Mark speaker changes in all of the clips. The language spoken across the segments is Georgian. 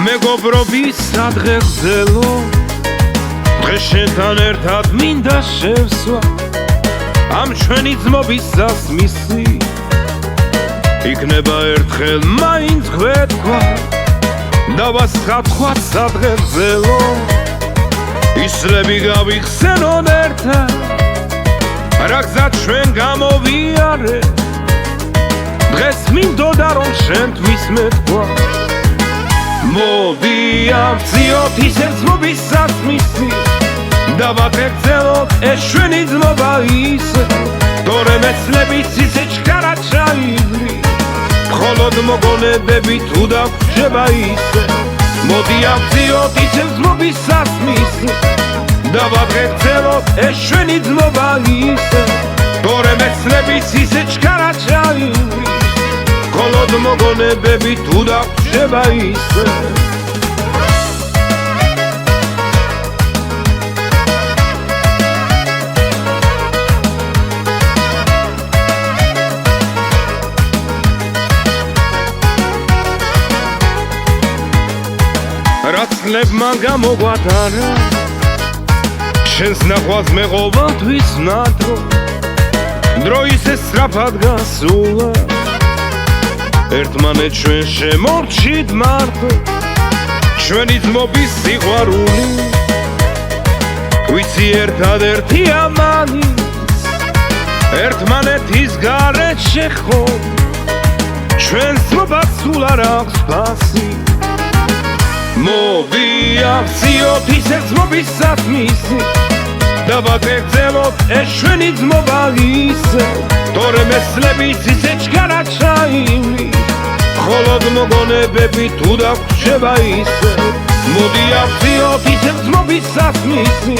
Speaker 1: მეგობრობის სადღეგრძელო დღეს შენთან ერთად მინდა შევსვა ამ ჩვენი ძმობის სასმისი იქნება ერთხელ მაინც გვეთქვა დავასხათქვათ სადღეგრძელო ისლები გავიხსენონ ერთად რა გზად ჩვენ გამოვიარე დღეს მინდოდა რომ შენთვის მეთქვა მოდი ავწიოთ ისე ძმობის სასმისი დავაგრძელოთ ეს ჩვენი ძმობა ისე თორე მეცნების ისე ჩქარა ჩაივრი მხოლოდ მოგონებები თუ დაგვრჩება ისე მოდი ავწიოთ ისე ძმობის სასმისი დავაგრძელოთ ეს ჩვენი ძმობა ისე თორე მეცნების ისე ჩქარა ჩაივრი მხოლოდ მოგონებები თუ დაგვრჩება ისე რაც წლებმა გამოგვატარა შენს ნახვას მეღობათვის ნადრო დრო ისე სწრაფად გასულა ერთმანეთ ჩვენ შემორჩით მარტო ჩვენი ძმობის სიყვარული ვიცი ერთადერთი ამანის ერთმანეთის გარეთ შეხო ჩვენს ძმობას სულ არ აქვს ფასი მოდი ავწიოთ ისე ძმობის სასმისი დავაგრძელოთ ეს ჩვენი ძმობა ისე თორე მეცნების ისე ჩქარა ჩაივრი მხოლოდ მოგონებები თუ დაგვრჩება ისე მოდი ავწიოთ ისე ძმობის სასმისი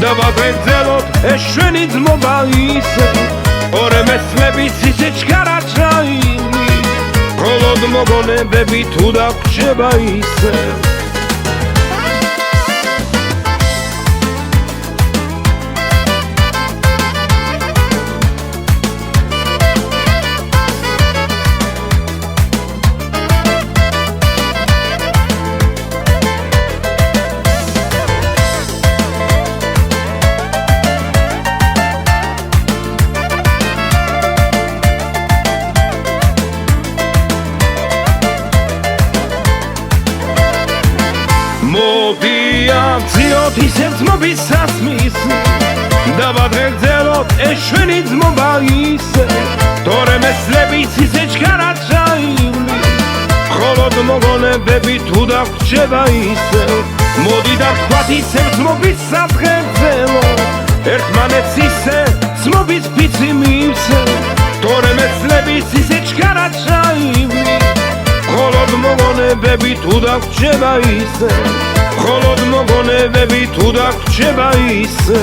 Speaker 1: დავაგრძელოთ ეს ჩვენი ძმობა ისე თორე მეცნების ისე ჩქარა ჩაივრი მხოლოდ მოგონებები თუ დაგვრჩება ისე მოდი ავწიოთ ისე ძმობის სასმისი დავაგრძელოთ ეს ჩვენი ძმობა ისე თორე მეცნების ისე ჩქარა ჩაივრი მხოლოდ მოგონებები თუ დაგვრჩება ისე მოდი დავთქვათ ისე ძმობის სადღეგრძელო ერთმანეთს ისე ძმობის ფიცი მივცე თორე მეცნების ისე ჩქარა ჩაივრი მხოლოდ მოგონებები თუ დაგვრჩება ისე მხოლოდ მოგონებები თუ დაგვრჩება ისე